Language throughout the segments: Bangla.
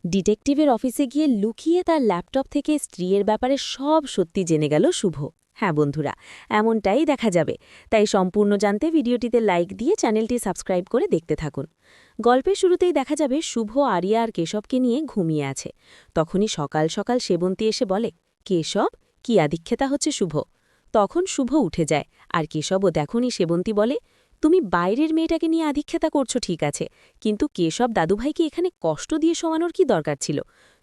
ডিটেকটিভের অফিসে গিয়ে লুকিয়ে তার ল্যাপটপ থেকে স্ত্রীর ব্যাপারে সব সত্যি জেনে গেল শুভ। হ্যাঁ বন্ধুরা, এমনটাই দেখা যাবে। তাই সম্পূর্ণ জানতে ভিডিওটিতে লাইক দিয়ে চ্যানেলটি সাবস্ক্রাইব করে দেখতে থাকুন। গল্পের শুরুতেই দেখা যাবে শুভ আরিয়া আর কেশবকে নিয়ে ঘুমিয়ে আছে। তখনই সকাল সকাল সেবন্তী এসে বলে, কেশব, কি আদিক্ষেতা হচ্ছে শুভ? তখন শুভ উঠে যায়, আর কেশবও দেখুনি সেবন্তী বলে, তুমি বাইরের মেয়েটাকে নিয়ে আধিক্ষেতা করছো ঠিক আছে, কিন্তু কেশব দাদুভাইকে এখানে কষ্ট দিয়ে শোয়ানোর কি দরকার ছিল?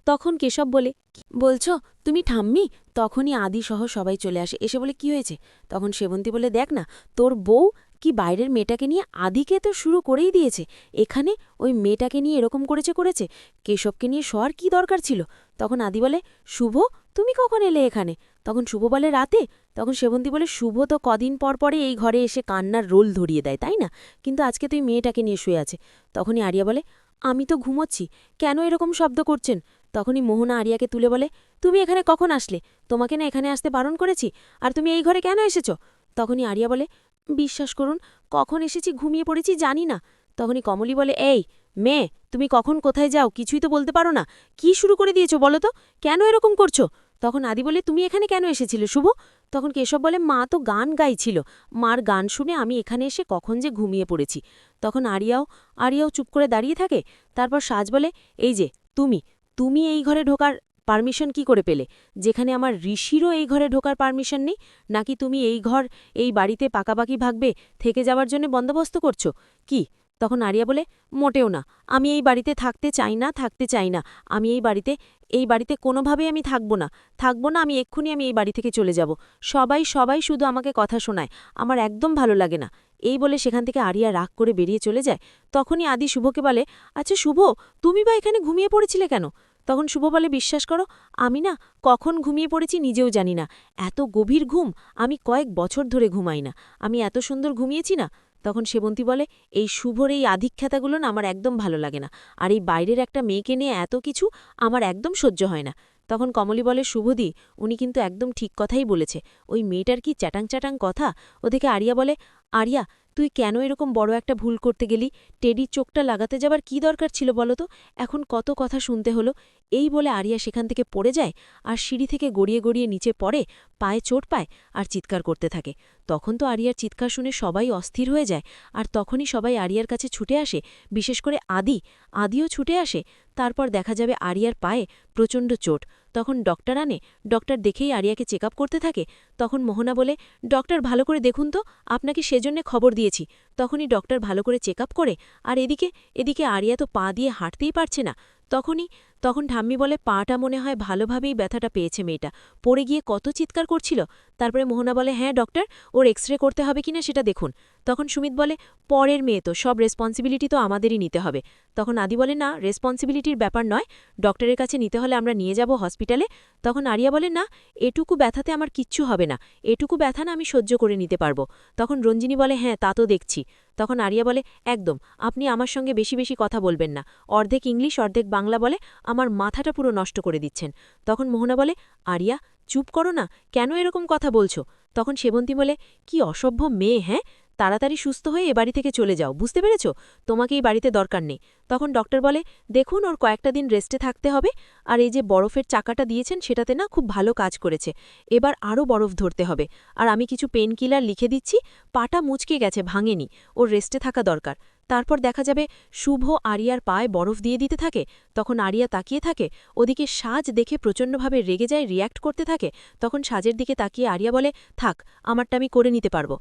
তখন কেশব বলে, "কি বলছো তুমি ঠাম্মি?" তখনই আদিসহ সবাই চলে আসে, এসে বলে, কি হয়েছে? তখন সেবন্তী বলে, দেখ না, তোর বউ কি বাইরের মেয়েটাকে নিয়ে আদিকে তো শুরু করেই দিয়েছে। এখানে ওই মেয়েটাকে নিয়ে এরকম করেছে। কেশবকে নিয়ে শোয়ার কি দরকার ছিল? তখন আদি বলে, শুভ, তুমি কখন এলে এখানে? তখন শুভ বলে, রাতে। তখন সেবন্তী বলে, শুভ তো কদিন পর পরে এই ঘরে এসে কান্নার রোল ধরিয়ে দেয়, তাই না? কিন্তু আজকে তুই মেয়েটাকে নিয়ে শুয়ে আছে। তখনই আরিয়া বলে, আমি তো ঘুমোচ্ছি, কেন এরকম শব্দ করছেন? তখনই মোহনা আরিয়াকে তুলে বলে, তুমি এখানে কখন আসলে? তোমাকে না এখানে আসতে বারণ করেছি, আর তুমি এই ঘরে কেন এসেছ? তখনই আরিয়া বলে, বিশ্বাস করুন, কখন এসেছি ঘুমিয়ে পড়েছি জানি না। তখনই কমলি বলে, এই মেয়ে, তুমি কখন কোথায় যাও কিছুই তো বলতে পারো না, কি শুরু করে দিয়েছো বলো তো, কেন এরকম করছো? তখন আদি বলে, তুমি এখানে কেন এসেছিলে শুভ? তখন কেশব বলে, মা তো গান গাইছিল, মার গান শুনে আমি এখানে এসে কখন যে ঘুমিয়ে পড়েছি। তখন আরিয়াও চুপ করে দাঁড়িয়ে থাকে। তারপর সাজ বলে, এই যে তুমি তুমি এই ঘরে ঢোকার পারমিশন কি করে পেলে, যেখানে আমার ঋষিরও এই ঘরে ঢোকার পারমিশন নেই? নাকি তুমি এই বাড়িতে পাকাপাকি ভাগবে থেকে যাওয়ার জন্য বন্দোবস্ত করছো কি? তখন আরিয়া বলে, মোটেও না, আমি এই বাড়িতে থাকতে চাই না। আমি এই বাড়িতে কোনোভাবেই আমি থাকবো না। আমি এক্ষুনি এই বাড়ি থেকে চলে যাব। সবাই শুধু আমাকে কথা শোনায়, আমার একদম ভালো লাগে না। এই বলে সেখান থেকে আরিয়া রাগ করে বেরিয়ে চলে যায়। তখনই আদি শুভকে বলে, আচ্ছা শুভ, তুমি বা এখানে ঘুমিয়ে পড়েছিলে কেন? তখন শুভ বলে, বিশ্বাস করো, আমি না কখন ঘুমিয়ে পড়েছি নিজেও জানি না। এত গভীর ঘুম আমি কয়েক বছর ধরে ঘুমাই না। আমি এত সুন্দর ঘুমিয়েছি না। তখন সেবন্তী বলে, এই শুভর এই আধিক্ষেতাগুলো না আমার একদম ভালো লাগে না, আর এই বাইরের একটা মেয়েকে নিয়ে এত কিছু আমার একদম সহ্য হয় না। তখন কমলি বলে, শুভদি, উনি কিন্তু একদম ঠিক কথাই বলেছে। ওই মেয়েটার কি চ্যাটাং কথা। ওদিকে আরিয়া বলে, আরিয়া, তুই কেন এরকম বড় একটা ভুল করতে গেলি? টেডির চোখটা লাগাতে যাবার কি দরকার ছিল বলো তো? এখন কত কথা শুনতে হলো। এই বলে আরিয়া সেখান থেকে পড়ে যায়, আর সিঁড়ি থেকে গড়িয়ে নিচে পড়ে, পায়ে চোট পায়, আর চিৎকার করতে থাকে। তখন তো আরিয়ার চিৎকার শুনে সবাই অস্থির হয়ে যায়, আর তখনই সবাই আরিয়ার কাছে ছুটে আসে, বিশেষ করে আদিও ছুটে আসে। তারপর দেখা যাবে আরিয়ার পায়ে প্রচণ্ড চোট। তখন ডক্টর আনে, ডক্টর দেখেই আরিয়াকে চেক আপ করতে থাকে। তখন মোহনা বলে, ডক্টর ভালো করে দেখুন তো, আপনাকে সেজন্যে খবর দিয়েছি। তখনই ডক্টর ভালো করে চেক আপ করে, আর এদিকে আরিয়া তো পা দিয়ে হাঁটতেই পারছে না। তখন ঠাম্মি বলে, পাটা মনে হয় ভালোভাবেই ব্যথাটা পেয়েছে মেয়েটা, পড়ে গিয়ে কত চিৎকার করছিল। তারপরে মোহনা বলে, হ্যাঁ ডক্টর, ওর এক্স রে করতে হবে কিনা সেটা দেখুন। তখন সুমিত বলে, পরের মেয়ে তো, সব রেসপন্সিবিলিটি তো আমাদেরই নিতে হবে। তখন আদি বলে, না, রেসপন্সিবিলিটির ব্যাপার নয়, ডক্টরের কাছে নিতে হলে আমরা নিয়ে যাব হসপিটালে। তখন আরিয়া বলে, না, এটুকু ব্যথাতে আমার কিচ্ছু হবে না, এটুকু ব্যথা না আমি সহ্য করে নিতে পারবো। তখন রঞ্জিনী বলে, হ্যাঁ তা তো দেখছি। তখন আরিয়া বলে, একদম, আপনি আমার সঙ্গে বেশি কথা বলবেন না, অর্ধেক ইংলিশ অর্ধেক বাংলা বলে আমার মাথাটা পুরো নষ্ট করে দিচ্ছেন। তখন মোহনা বলে, আরিয়া চুপ করো না, কেন এরকম কথা বলছো? তখন সেবন্তী বলে, কি অসভ্য মেয়ে, হ্যাঁ, তাড়াতাড়ি সুস্থ হয়ে এ বাড়ি থেকে চলে যাও, বুঝতে পেরেছ? তোমাকে এই বাড়িতে দরকার নেই। তখন ডক্টর বলে, দেখুন, ওর কয়েকটা দিন রেস্টে থাকতে হবে, আর এই যে বরফের চাকাটা দিয়েছেন সেটাতে না খুব ভালো কাজ করেছে, এবার আরও বরফ ধরতে হবে। আর আমি কিছু পেন কিলার লিখে দিচ্ছি, পাটা মুচকে গেছে, ভাঙেনি, ওর রেস্টে থাকা দরকার। তারপর দেখা যাবে শুভ আরিয়ার পায়ে বরফ দিয়ে দিতে থাকে। তখন আরিয়া তাকিয়ে থাকে, ওদিকে সাজ দেখে প্রচণ্ডভাবে রেগে যায়, রিয়্যাক্ট করতে থাকে। তখন সাজের দিকে তাকিয়ে আরিয়া বলে, থাক, আমারটা আমি করে নিতে পারবো,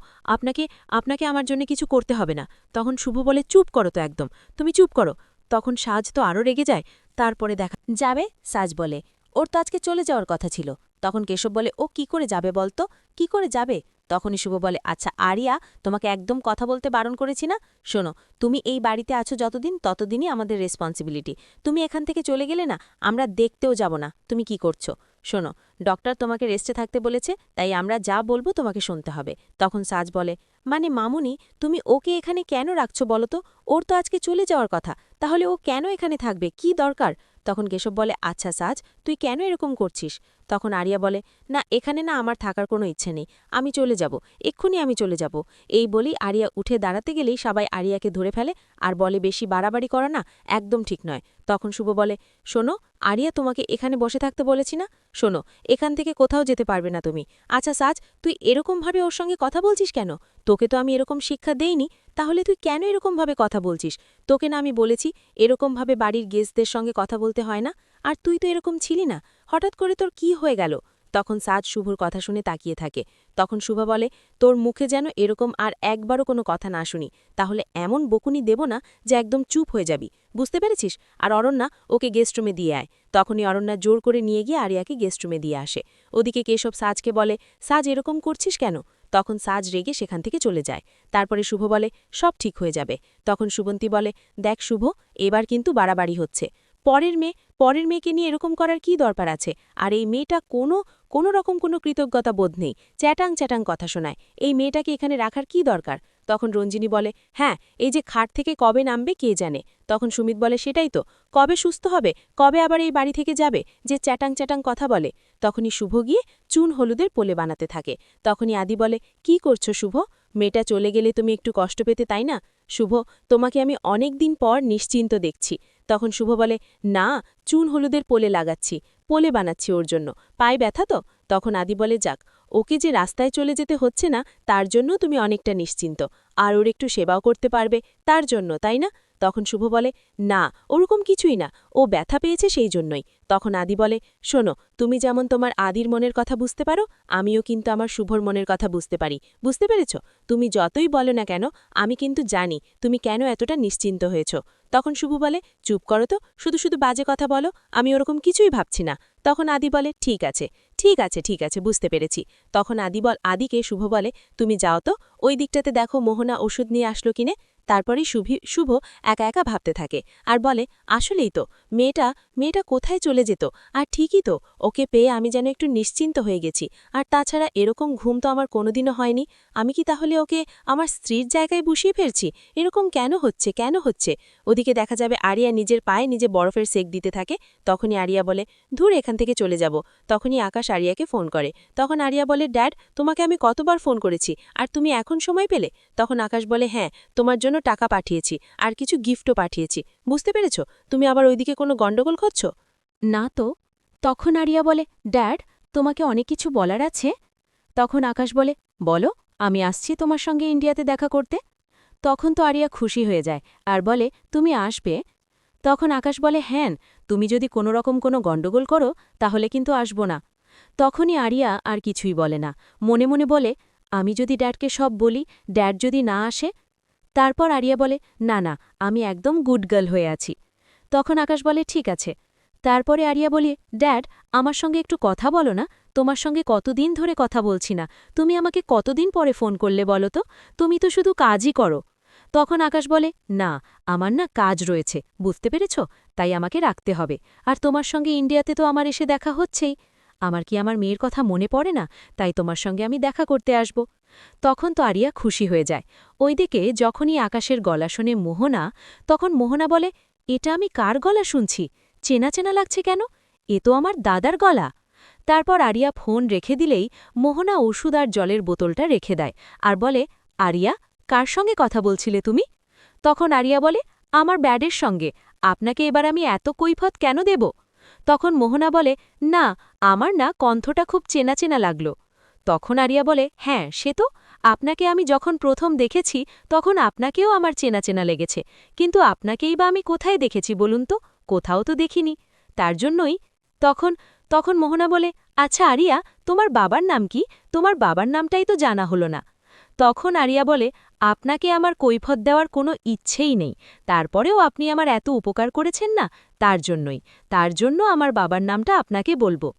আপনাকে আমার জন্য কিছু করতে হবে না। তখন শুভ বলে, চুপ করো তো একদম, তুমি চুপ করো। তখন সাজ তো আরও রেগে যায়। তারপরে দেখা যাবে, সাজ বলে, ওর তো আজকে চলে যাওয়ার কথা ছিল। তখন কেশব বলে, ও কি করে যাবে বলতো, কি করে যাবে? তখনই শুভ বলে, আচ্ছা আরিয়া, তোমাকে একদম কথা বলতে বারণ করেছি না? শোনো, তুমি এই বাড়িতে আছো যতদিন, ততদিনই আমাদের রেসপন্সিবিলিটি। তুমি এখান থেকে চলে গেলে না, আমরা দেখতেও যাব না তুমি কি করছো। শোনো, ডক্টর তোমাকে রেস্টে থাকতে বলেছে, তাই আমরা যা বলবো তোমাকে শুনতে হবে। তখন সাজ বলে, মানে মামুনি, তুমি ওকে এখানে কেন রাখছো বলো তো? ওর তো আজকে চলে যাওয়ার কথা, তাহলে ও কেন এখানে থাকবে, কি দরকার? তখন কেশব বলে, আচ্ছা সাজ, তুই কেন এরকম করছিস? তখন আরিয়া বলে, না এখানে না আমার থাকার কোনো ইচ্ছে নেই, আমি চলে যাব, এক্ষুনি আমি চলে যাব। এই বলেই আরিয়া উঠে দাঁড়াতে গেলেই সবাই আরিয়াকে ধরে ফেলে আর বলে, বেশি বাড়াবাড়ি করা না একদম ঠিক নয়। তখন শুভ বলে, শোনো আরিয়া, তোমাকে এখানে বসে থাকতে বলেছি না? শোনো, এখান থেকে কোথাও যেতে পারবে না তুমি। আচ্ছা সাজ, তুই এরকমভাবে ওর সঙ্গে কথা বলছিস কেন? তোকে তো আমি এরকম শিক্ষা দেইনি, তাহলে তুই কেন এরকমভাবে কথা বলছিস? তোকে না আমি বলেছি এরকমভাবে বাড়ির গেস্টদের সঙ্গে কথা বলতে হয় না? আর তুই তো এরকম ছিলি না, হঠাৎ করে তোর কি হয়ে গেল? তখন সাজ শুভর কথা শুনে তাকিয়ে থাকে। তখন শুভা বলে, তোর মুখে যেন এরকম আর একবারও কোনো কথা না শুনি, তাহলে এমন বকুনি দেব না যে একদম চুপ হয়ে যাবি, বুঝতে পেরেছিস? আর অরণ্যা, ওকে গেস্টরুমে দিয়ে আয়। তখনই অরণ্যা জোর করে নিয়ে গিয়ে আরিয়াকে গেস্টরুমে দিয়ে আসে। ওদিকে কেশব সাজকে বলে, সাজ এরকম করছিস কেন? তখন সাজ রেগে সেখান থেকে চলে যায়। তারপরে শুভ বলে, সব ঠিক হয়ে যাবে। তখন শুভন্তী বলে, দেখ শুভ, এবার কিন্তু বাড়াবাড়ি হচ্ছে। পরের মেয়েকে নিয়ে এরকম করার কি দরকার আছে? আর এই মেয়েটা কোনো রকম কোনো কৃতজ্ঞতা বোধ নেই, চ্যাটাং চ্যাটাং কথা শোনায়। এই মেয়েটাকে এখানে রাখার কি দরকার? তখন রঞ্জিনী বলে, হ্যাঁ, এই যে খাট থেকে কবে নামবে কে জানে। তখন সুমিত বলে, সেটাই তো, কবে সুস্থ হবে, কবে আবার এই বাড়ি থেকে যাবে যে চ্যাটাং চ্যাটাং কথা বলে। তখনই শুভ গিয়ে চুন হলুদের পোলে বানাতে থাকে। তখনই আদি বলে, কি করছো শুভ? মেয়েটা চলে গেলে তুমি একটু কষ্ট পেতে, তাই না? শুভ, তোমাকে আমি অনেক দিন পর নিশ্চিন্ত দেখছি। তখন শুভ বলে, না, চুন হলুদের পোলে লাগাচ্ছি, পোলে বানাচ্ছি ওর জন্য, পায়ে ব্যথা তো। তখন আদি বলে, যাক, ওকে যে রাস্তায় চলে যেতে হচ্ছে না তার জন্য তুমি অনেকটা নিশ্চিন্ত, আর ওর একটু সেবাও করতে পারবে তার জন্য, তাই না? তখন শুভ বলে, না, ওরকম কিছুই না, ও ব্যথা পেয়েছে সেই জন্যই। তখন আদি বলে, শোনো, তুমি যেমন তোমার আদির মনের কথা বুঝতে পারো, আমিও কিন্তু আমার শুভর মনের কথা বুঝতে পারি, বুঝতে পেরেছ? তুমি যতই বলো না কেন, আমি কিন্তু জানি তুমি কেন এতটা নিশ্চিন্ত হয়েছ। তখন শুভ বলে, চুপ করো তো, শুধু শুধু বাজে কথা বলো, আমি ওরকম কিছুই ভাবছি না। তখন আদি বলে, ঠিক আছে ঠিক আছে ঠিক আছে, বুঝতে পেরেছি। তখন আদিকে শুভ বলে, তুমি যাও তো, ওই দিকটাতে দেখো মোহনা ওষুধ নিয়ে আসলো কিনে। তারপরেই শুভ একা একা ভাবতে থাকে আর বলে, আসলেই তো, মেয়েটা কোথায় চলে যেত? আর ঠিকই তো, ওকে পেয়ে আমি যেন একটু নিশ্চিন্ত হয়ে গেছি। আর তাছাড়া এরকম ঘুম তো আমার কোনোদিনও হয়নি। আমি কি তাহলে ওকে আমার স্ত্রীর জায়গায় বসিয়ে ফেলছি? এরকম কেন হচ্ছে? ওদিকে দেখা যাবে আরিয়া নিজের পায়ে নিজে বরফের সেক দিতে থাকে। তখনই আরিয়া বলে, ধুর, এখান থেকে চলে যাব। তখনই আকাশ আরিয়াকে ফোন করে। তখন আরিয়া বলে, ড্যাড, তোমাকে আমি কতবার ফোন করেছি, আর তুমি এখন সময় পেলে? তখন আকাশ বলে, হ্যাঁ, তোমার জন্য টাকা পাঠিয়েছি, আর কিছু গিফটও পাঠিয়েছি, বুঝতে পেরেছ? তুমি আবার ওইদিকে কোনো গণ্ডগোল করছ? না তো। তখন আরিয়া বলে, ড্যাড, তোমাকে অনেক কিছু বলার আছে। তখন আকাশ বলে, বলো, আমি আসছি তোমার সঙ্গে ইন্ডিয়াতে দেখা করতে। তখন তো আরিয়া খুশি হয়ে যায় আর বলে, তুমি আসবে? তখন আকাশ বলে, হ্যাঁ, তুমি যদি কোনো রকম কোনো গণ্ডগোল করো তাহলে কিন্তু আসব না। তখনই আরিয়া আর কিছুই বলে না, মনে মনে বলে, আমি যদি ড্যাডকে সব বলি, ড্যাড যদি না আসে? তারপর আরিয়া বলে, না না, আমি একদম গুড গার্ল হয়ে আছি। তখন আকাশ বলে, ঠিক আছে। তারপরে আরিয়া বলে, ড্যাড, আমার সঙ্গে একটু কথা বলো না, তোমার সঙ্গে কতদিন ধরে কথা বলছি না, তুমি আমাকে কতদিন পরে ফোন করলে বলো তো? তুমি তো শুধু কাজই করো। তখন আকাশ বলে, না, আমার না কাজ রয়েছে, বুঝতে পেরেছ, তাই আমাকে রাখতে হবে। আর তোমার সঙ্গে ইন্ডিয়াতে তো আমার এসে দেখা হচ্ছেই। আমার কি আমার মেয়ের কথা মনে পড়ে না? তাই তোমার সঙ্গে আমি দেখা করতে আসব। তখন তো আরিয়া খুশি হয়ে যায়। ওইদিকে যখনই আকাশের গলা শোনে মোহনা, তখন মোহনা বলে, এটা আমি কার গলা শুনছি? চেনা চেনা লাগছে কেন? এ তো আমার দাদার গলা। তারপর আরিয়া ফোন রেখে দিলেই মোহনা ওষুধ আর জলের বোতলটা রেখে দেয় আর বলে, আরিয়া, কার সঙ্গে কথা বলছিলে তুমি? তখন আরিয়া বলে, আমার ব্যাডের সঙ্গে। আপনাকে এবার আমি এত কৈফত কেন দেব? তখন মোহনা বলে, না, আমার না কণ্ঠটা খুব চেনা চেনা লাগল। তখন আরিয়া বলে, হ্যাঁ, সে তো, আপনাকে আমি যখন প্রথম দেখেছি তখন আপনাকেও আমার চেনা চেনা লেগেছে, কিন্তু আপনাকেই বা আমি কোথায় দেখেছি বলুন তো? কোথাও তো দেখিনি। তার জন্যই। তখন তখন মোহনা বলে, আচ্ছা আরিয়া, তোমার বাবার নাম কি? তোমার বাবার নামটাই তো জানা হলো না। তখন আরিয়া বলে, আপনাকে আমার কৈফত দেওয়ার কোনো ইচ্ছেই নেই, তারপরেও আপনি আমার এত উপকার করেছেন না, তার জন্য আমার বাবার নামটা আপনাকে বলবো।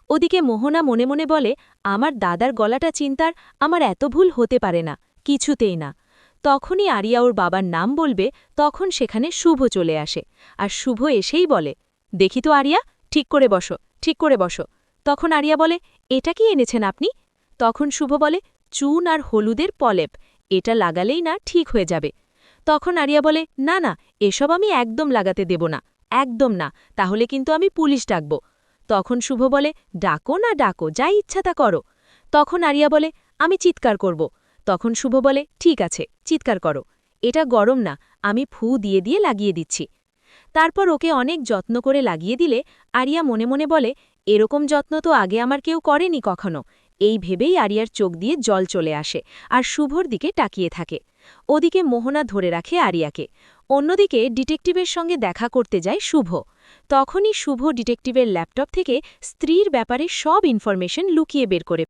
ওদিকে মোহনা মনে মনে বলে, আমার দাদার গলাটা চিন্তার আমার এত ভুল হতে পারে না, কিছুতেই না। তখনই আরিয়া ওর বাবার নাম বলবে, তখন সেখানে শুভ চলে আসে। আর শুভ এসেই বলে, দেখি তো আরিয়া, ঠিক করে বসো, ঠিক করে বসো। তখন আরিয়া বলে, এটা কি এনেছেন আপনি? তখন শুভ বলে, চুন আর হলুদের পলেপ, এটা লাগালেই না ঠিক হয়ে যাবে। তখন আরিয়া বলে, না না, এসব আমি একদম লাগাতে দেব না, একদম না, তাহলে কিন্তু আমি পুলিশ ডাকব। তখন শুভ বলে, ডাকো না ডাকো, যা ইচ্ছা তা করো। তখন আরিয়া বলে, আমি চিৎকার করব। তখন শুভ বলে, ঠিক আছে, চিৎকার করো। এটা গরম না, আমি ফু দিয়ে দিয়ে লাগিয়ে দিচ্ছি। তারপর ওকে অনেক যত্ন করে লাগিয়ে দিলে আরিয়া মনে মনে বলে, এরকম যত্ন তো আগে আমার কেউ করেনি কখনো। এই ভেবেই আরিয়ার চোখ দিয়ে জল চলে আসে আর শুভর দিকে তাকিয়ে থাকে। ওদিকে মোহনা ধরে রাখে আরিয়াকে। অন্যদিকে ডিটেকটিভের সঙ্গে দেখা করতে যায় শুভ। তখনই শুভ ডিটেকটিভের ল্যাপটপ থেকে স্ত্রীর ব্যাপারে সব ইনফরমেশন লুকিয়ে বের করে